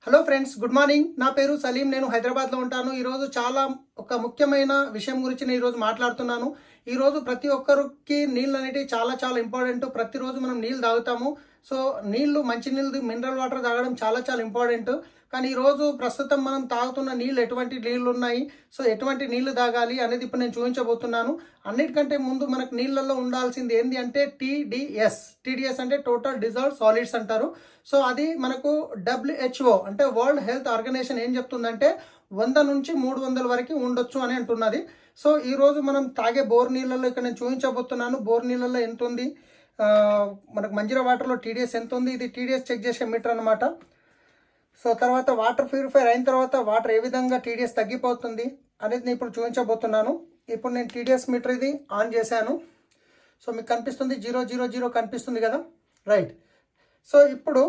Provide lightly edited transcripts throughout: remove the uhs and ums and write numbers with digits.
Hello friends, good morning. నా పేరు సలీం. నేను హైదరాబాద్లో ఉంటాను. ఈరోజు చాలా ఒక ముఖ్యమైన విషయం గురించి నేను ఈరోజు మాట్లాడుతున్నాను. ఈరోజు ప్రతి ఒక్కరికి నీళ్ళు అనేవి చాలా చాలా ఇంపార్టెంట్. ప్రతిరోజు మనం నీళ్ళు తాగుతాము. సో నీళ్ళు, మంచి నీళ్ళు, మినరల్ వాటర్ తాగడం చాలా చాలా ఇంపార్టెంట్. కానీ ఈరోజు ప్రస్తుతం మనం తాగుతున్న నీళ్ళు ఎటువంటి నీళ్ళు ఉన్నాయి, సో ఎటువంటి నీళ్లు తాగాలి అనేది ఇప్పుడు నేను చూపించబోతున్నాను. అన్నిటికంటే ముందు మనకు నీళ్ళల్లో ఉండాల్సింది ఏంటి అంటే టీడీఎస్ అంటే టోటల్ డిజాల్వ్డ్ సాలిడ్స్ అంటారు. సో అది మనకు WHO అంటే వరల్డ్ హెల్త్ ఆర్గనైజేషన్ ఏం చెప్తుందంటే 100 నుంచి 300 వరకు ఉండొచ్చు అని అంటున్నది. సో ఈరోజు మనం తాగే బోర్ నీళ్ళల్లో ఇక్కడ నేను చూపించబోతున్నాను. బోర్ నీళ్ళల్లో ఎంత ఉంది, మనకు మంజీరా వాటర్లో టీడీఎస్ ఎంత ఉంది, ఇది టీడీఎస్ చెక్ చేసే మీటర్ అనమాట. సో తర్వాత వాటర్ ప్యూరిఫైర్ అయిన తర్వాత వాటర్ ఏ విధంగా టీడీఎస్ తగ్గిపోతుంది అనేది నేను ఇప్పుడు చూపించబోతున్నాను. ఇప్పుడు నేను టీడీఎస్ మీటర్ ఇది ఆన్ చేశాను. సో మీకు కనిపిస్తుంది 000 కనిపిస్తుంది కదా, రైట్. సో ఇప్పుడు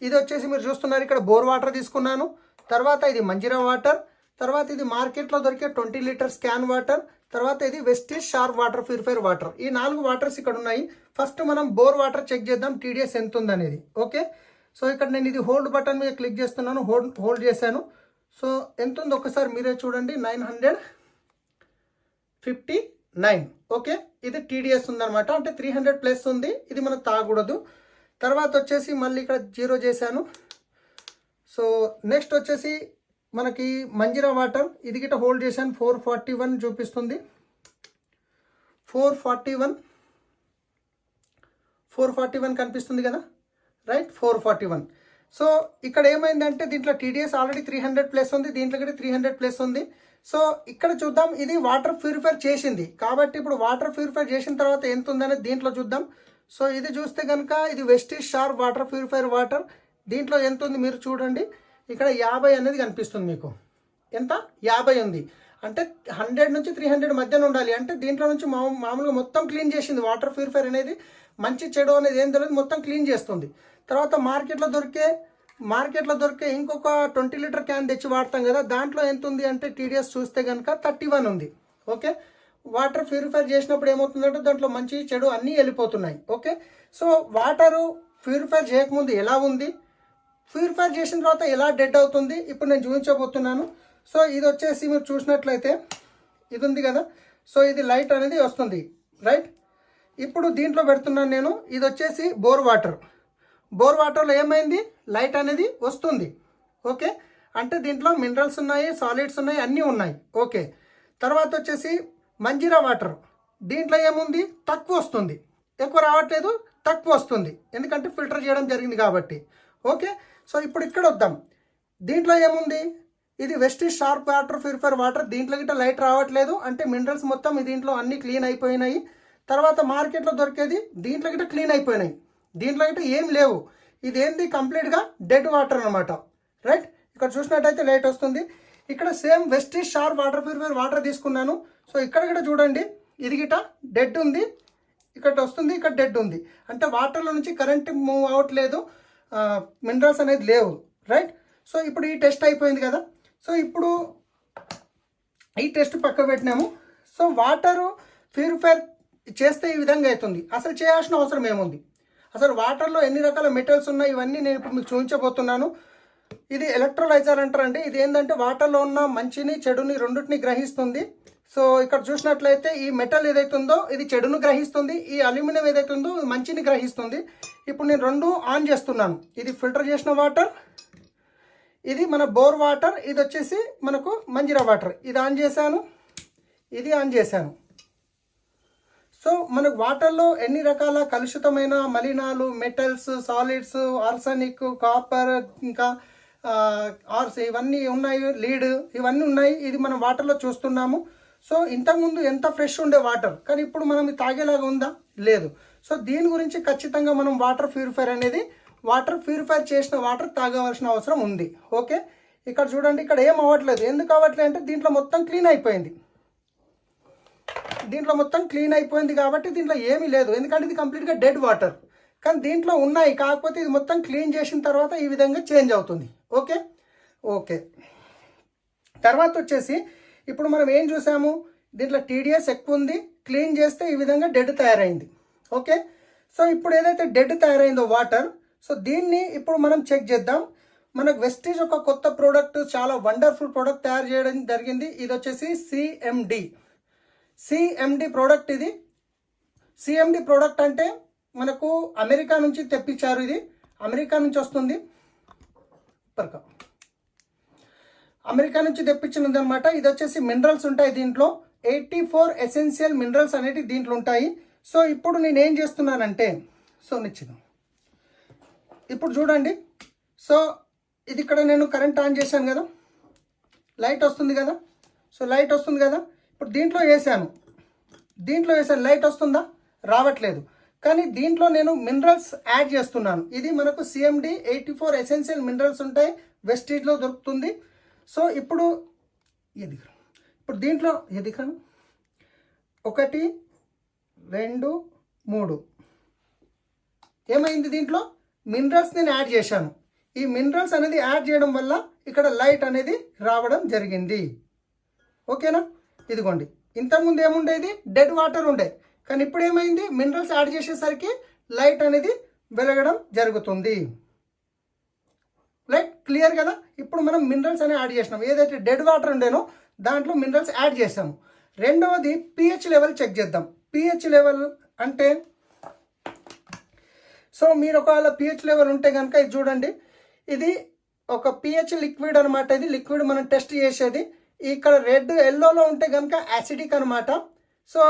ఇది వచ్చేసి మీరు చూస్తున్నారు, ఇక్కడ బోర్ వాటర్ తీసుకున్నాను. తర్వాత ఇది మంజీరా వాటర్, తర్వాత ఇది మార్కెట్లో దొరికే 20 లీటర్స్ క్యాన్ వాటర్, తర్వాత ఇది Vestige sharp water purifier water. ఈ 4 వాటర్స్ ఇక్కడ ఉన్నాయి. ఫస్ట్ మనం బోర్ వాటర్ చెక్ చేద్దాం టీడీఎస్ ఎంత ఉందనేది. ఓకే, సో ఇక్కడ నేను ఇది హోల్డ్ బటన్ మీద క్లిక్ చేస్తున్నాను, హోల్డ్ చేశాను. సో ఎంత ఉంది ఒకసారి మీరే చూడండి, 959. ఓకే, ఇది టీడీఎస్ ఉందన్నమాట, అంటే 300 ప్లస్ ఉంది. ఇది మనం తాగకూడదు. తర్వాత వచ్చేసి మళ్ళీ ఇక్కడ 0 చేశాను. సో నెక్స్ట్ వచ్చేసి మనకి మంజీరా వాటర్, ఇది గిట్ట హోల్డ్ చేశాను, 441 చూపిస్తుంది. 441 కనిపిస్తుంది కదా, రైట్, 441. సో ఇక్కడ ఏమైందంటే దీంట్లో టీడీఎస్ ఆల్రెడీ 300 ప్లస్ ఉంది, దీంట్లో కూడా 300 ప్లస్ ఉంది. సో ఇక్కడ చూద్దాం, ఇది వాటర్ ప్యూరిఫైర్ చేసింది కాబట్టి ఇప్పుడు వాటర్ ప్యూరిఫైర్ చేసిన తర్వాత ఎంత ఉందనేది దీంట్లో చూద్దాం. సో ఇది చూస్తే కనుక ఇది Vestige sharp water purifier water, దీంట్లో ఎంత ఉంది మీరు చూడండి, ఇక్కడ 50 అనేది కనిపిస్తుంది మీకు. ఎంత? 50 ఉంది. అంటే 100 నుంచి 300 మధ్యన ఉండాలి. అంటే దీంట్లో నుంచి మామూలుగా మొత్తం క్లీన్ చేసింది. వాటర్ ప్యూరిఫైర్ అనేది మంచి చెడు అనేది ఏం తెలియదు, మొత్తం క్లీన్ చేస్తుంది. తర్వాత మార్కెట్లో దొరికే ఇంకొక 20 లీటర్ క్యాన్ తెచ్చి వాడతాం కదా, దాంట్లో ఎంత ఉంది అంటే టీడీఎస్ చూస్తే కనుక 31 ఉంది. ఓకే, వాటర్ ప్యూరిఫైర్ చేసినప్పుడు ఏమవుతుందంటే దాంట్లో మంచి చెడు అన్నీ వెళ్ళిపోతున్నాయి. ఓకే, సో వాటరు ప్యూరిఫైర్ చేయకముందు ఎలా ఉంది, ప్యూరిఫైర్ చేసిన తర్వాత ఎలా డెడ్ అవుతుంది ఇప్పుడు నేను చూపించబోతున్నాను. సో ఇది వచ్చేసి మీరు చూసినట్లయితే ఇది ఉంది కదా, సో ఇది లైట్ అనేది వస్తుంది, రైట్. ఇప్పుడు దీంట్లో పెడుతున్నాను నేను, ఇది వచ్చేసి బోర్ వాటర్లో ఏమైంది, లైట్ అనేది వస్తుంది. ఓకే, అంటే దీంట్లో మినరల్స్ ఉన్నాయి, సాలిడ్స్ ఉన్నాయి, అన్నీ ఉన్నాయి. ఓకే, తర్వాత వచ్చేసి మంజీరా వాటర్, దీంట్లో ఏముంది, తక్కువ వస్తుంది, ఎక్కువ రావట్లేదు, తక్కువ వస్తుంది, ఎందుకంటే ఫిల్టర్ చేయడం జరిగింది కాబట్టి. ఓకే, సో ఇప్పుడు ఇక్కడ వద్దాం, దీంట్లో ఏముంది, ఇది Vestige sharp water purifier water, దీంట్లో గిట్ట లైట్ రావట్లేదు, అంటే మినరల్స్ మొత్తం దీంట్లో అన్నీ క్లీన్ అయిపోయినాయి. తర్వాత మార్కెట్లో దొరికేది దీంట్లో గిట్ట క్లీన్ అయిపోయినాయి, దీంట్లో గిట్ట ఏం లేవు. ఇది ఏంది, కంప్లీట్గా డెడ్ వాటర్ అనమాట, రైట్. ఇక్కడ చూసినట్టయితే లైట్ వస్తుంది. ఇక్కడ same Vestige sharp water purifier water తీసుకున్నాను. సో ఇక్కడ కూడా చూడండి, ఇది గిట్ట డెడ్ ఉంది, ఇక్కడ వస్తుంది, ఇక్కడ డెడ్ ఉంది, అంటే వాటర్లో నుంచి కరెంట్ మూవ్ అవ్వట్లేదు, మినరల్స్ అనేది లేవు, రైట్. సో ఇప్పుడు ఈ టెస్ట్ అయిపోయింది కదా. సో ఇప్పుడు ఈ టెస్ట్ పక్క పెట్టినాము. సో వాటరు ప్యూరిఫైర్ చేస్తే ఈ విధంగా అవుతుంది. అసలు చేయాల్సిన అవసరం ఏముంది, అసలు వాటర్లో ఎన్ని రకాల మెటల్స్ ఉన్నాయి, ఇవన్నీ నేను ఇప్పుడు మీకు చూపించబోతున్నాను. ఇది ఎలక్ట్రోలైజర్ అంటారండి. ఇది ఏంటంటే వాటర్లో ఉన్న మంచిని చెడుని రెండింటిని గ్రహిస్తుంది. సో ఇక్కడ చూసినట్లయితే ఈ మెటల్ ఏదైతుందో ఇది చెడును గ్రహిస్తుంది, ఈ అల్యూమినియం ఏదైతుందో ఇది మంచిని గ్రహిస్తుంది. ఇప్పుడు నేను 2 ఆన్ చేస్తున్నాను. ఇది ఫిల్టర్ చేసిన వాటర్, ఇది మన బోర్ వాటర్, ఇది వచ్చేసి మనకు మంజీరా వాటర్. ఇది ఆన్ చేశాను, ఇది ఆన్ చేశాను. సో మనకు వాటర్లో ఎన్ని రకాల కలుషితమైన మలినాలు, మెటల్స్, సాలిడ్స్, ఆర్సనిక్, కాపర్, ఇంకా ఇవన్నీ ఉన్నాయి, లీడ్, ఇవన్నీ ఉన్నాయి. ఇది మనం వాటర్లో చూస్తున్నాము. సో ఇంతకుముందు ఎంత ఫ్రెష్ ఉండే వాటర్, కానీ ఇప్పుడు మనం తాగేలాగా ఉందా, లేదు. సో దీని గురించి ఖచ్చితంగా మనం వాటర్ ప్యూరిఫైర్ చేసిన వాటర్ తాగవలసిన అవసరం ఉంది. ఓకే, ఇక్కడ చూడండి, ఇక్కడ ఏం అవ్వట్లేదు. ఎందుకు అవ్వట్లేదు అంటే దీంట్లో మొత్తం క్లీన్ అయిపోయింది, కాబట్టి దీంట్లో ఏమీ లేదు, ఎందుకంటే ఇది కంప్లీట్గా డెడ్ వాటర్. కానీ దీంట్లో ఉన్నాయి, కాకపోతే ఇది మొత్తం క్లీన్ చేసిన తర్వాత ఈ విధంగా చేంజ్ అవుతుంది. ఓకే, తర్వాత వచ్చేసి ఇప్పుడు మనం ఏం చూసాము, దీంట్లో టీడీఎస్ ఎక్కువ ఉంది, క్లీన్ చేస్తే ఈ విధంగా డెడ్ తయారైంది. ఓకే, సో ఇప్పుడు ఏదైతే డెడ్ తయారైందో వాటర్, సో దీన్ని ఇప్పుడు మనం చెక్ చేద్దాం. మనకు వెస్టీజ్ ఒక కొత్త ప్రోడక్ట్, చాలా వండర్ఫుల్ ప్రోడక్ట్ తయారు చేయడం జరిగింది. ఇది వచ్చేసి సిఎండి ప్రోడక్ట్. ఇది సిఎండి ప్రోడక్ట్ అంటే మనకు అమెరికా నుంచి తెప్పించారు. ఇది అమెరికా నుంచి వస్తుంది, అమెరికా నుంచి తెప్పించినది అనమాట. ఇది వచ్చేసి మినరల్స్ ఉంటాయి దీంట్లో, 84 ఎసెన్షియల్ మినరల్స్ అనేవి దీంట్లో ఉంటాయి. సో ఇప్పుడు నేను ఏం చేస్తున్నానంటే, ఇప్పుడు చూడండి. సో ఇది ఇక్కడ నేను కరెంట్ ఆన్ చేశాను కదా, లైట్ వస్తుంది కదా. సో లైట్ వస్తుంది కదా, ఇప్పుడు దీంట్లో వేసాను, లైట్ వస్తుందా? రావట్లేదు. కానీ దీంట్లో నేను మినరల్స్ యాడ్ చేస్తున్నాను. ఇది మనకు సిఎండి 84 ఎసెన్షియల్ మినరల్స్ ఉంటాయి, వెస్టీజ్లో దొరుకుతుంది. సో ఇప్పుడు దీంట్లో 1 2 3 ఏమైంది, దీంట్లో మినరల్స్ నేను యాడ్ చేశాను. ఈ మినరల్స్ అనేది యాడ్ చేయడం వల్ల ఇక్కడ లైట్ అనేది రావడం జరిగింది. ఓకేనా? ఇదిగోండి, ఇంతకుముందు ఏముండేది, డెడ్ వాటర్ ఉండే, కానీ ఇప్పుడు ఏమైంది, మినరల్స్ యాడ్ చేసేసరికి లైట్ అనేది వెలగడం జరుగుతుంది. లైట్ క్లియర్ కదా. ఇప్పుడు మనం మినరల్స్ అనేవి యాడ్ చేసినాం. ఏదైతే డెడ్ వాటర్ ఉండేనో దాంట్లో మినరల్స్ యాడ్ చేసాము. రెండవది pH లెవెల్ చెక్ చేద్దాం. pH లెవెల్ అంటే, సో మీరు ఒకవేళ pH లెవెల్ ఉంటే కనుక ఇది చూడండి, ఇది ఒక pH లిక్విడ్ అనమాట. ఇది లిక్విడ్ మనం టెస్ట్ చేసేది. ఇక్కడ రెడ్ ఎల్లోలో ఉంటే కనుక యాసిడిక్ అనమాట. సో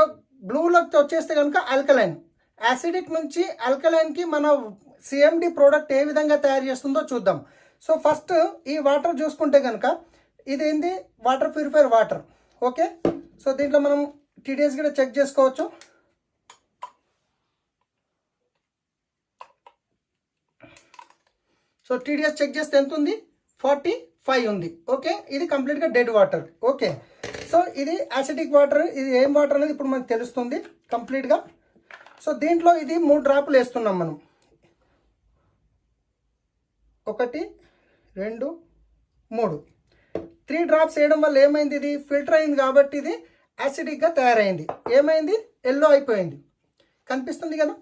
బ్లూలోకి వచ్చేస్తే కనుక ఆల్కలైన్. యాసిడిక్ నుంచి ఆల్కలైన్కి మన సిఎండి ప్రోడక్ట్ ఏ విధంగా తయారు చేస్తుందో చూద్దాం. సో ఫస్ట్ ఈ వాటర్ చూసుకుంటే కనుక ఇదేంది, water purifier water. Okay, so దీంట్లో మనం టీడీఎస్ కూడా చెక్ చేసుకోవచ్చు. సో టీడీఎస్ చెక్ చేస్తే ఎంత ఉంది, 45 ఉంది. ఓకే, ఇది కంప్లీట్గా డెడ్ వాటర్. ఓకే, సో ఇది యాసిడిక్ వాటర్. ఇది ఏం వాటర్ అనేది ఇప్పుడు మనకు తెలుస్తుంది కంప్లీట్గా. సో దీంట్లో ఇది 3 డ్రాపులు వేస్తున్నాం మనం. 1 2 3 3 డ్రాప్స్ వేయడం వల్ల ఏమైంది, ఇది ఫిల్టర్ అయింది కాబట్టి ఇది యాసిడిక్గా తయారైంది. ఏమైంది, ఎల్లో అయిపోయింది. కనిపిస్తుంది కదా,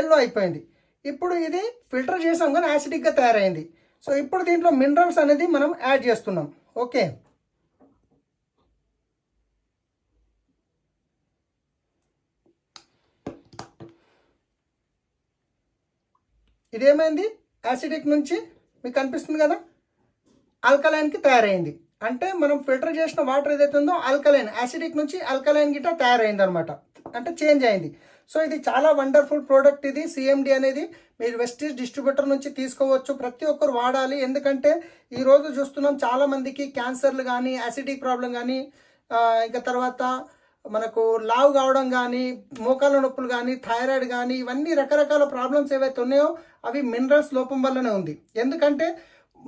ఎల్లో అయిపోయింది. ఇప్పుడు ఇది ఫిల్టర్ చేసాం కానీ యాసిడిక్గా తయారైంది. సో ఇప్పుడు దీంట్లో మినరల్స్ అనేది మనం యాడ్ చేస్తున్నాం. ఓకే, ఇదేమైంది, యాసిడిక్ నుంచి మీకు కనిపిస్తుంది కదా ఆల్కలైన్కి తయారైంది. అంటే మనం ఫిల్టర్ చేసిన వాటర్ ఏదైతే ఉందో ఆల్కలైన్, యాసిడిక్ నుంచి ఆల్కలైన్ గిట్ట తయారైంది అనమాట, అంటే చేంజ్ అయింది. సో ఇది చాలా వండర్ఫుల్ ప్రోడక్ట్. ఇది సిఎండి అనేది మీరు వెస్టీజ్ డిస్ట్రిబ్యూటర్ నుంచి తీసుకోవచ్చు. ప్రతి ఒక్కరు వాడాలి. ఎందుకంటే ఈరోజు చూస్తున్నాం చాలామందికి క్యాన్సర్లు కానీ, యాసిడిక్ ప్రాబ్లం కానీ, ఇంకా తర్వాత మనకు లావు కావడం కానీ, మోకాళ్ళ నొప్పులు కానీ, థైరాయిడ్ కానీ, ఇవన్నీ రకరకాల ప్రాబ్లమ్స్ ఏవైతే ఉన్నాయో అవి మినరల్స్ లోపం వల్లనే ఉంది. ఎందుకంటే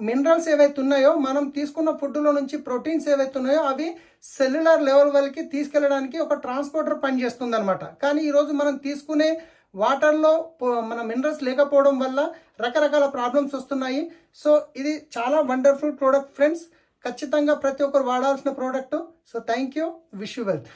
మినరల్స్ ఏవైతే ఉన్నాయో మనం తీసుకున్న ఫుడ్లో నుంచి ప్రోటీన్స్ ఏవైతే ఉన్నాయో అవి సెల్యులర్ లెవెల్ వరకు తీసుకెళ్ళడానికి ఒక ట్రాన్స్పోర్టర్ పనిచేస్తుంది అనమాట. కానీ ఈరోజు మనం తీసుకునే వాటర్లో మన మినరల్స్ లేకపోవడం వల్ల రకరకాల ప్రాబ్లమ్స్ వస్తున్నాయి. సో ఇది చాలా వండర్ఫుల్ ప్రోడక్ట్ ఫ్రెండ్స్. ఖచ్చితంగా ప్రతి ఒక్కరు వాడాల్సిన product. So thank you, wish you wealth.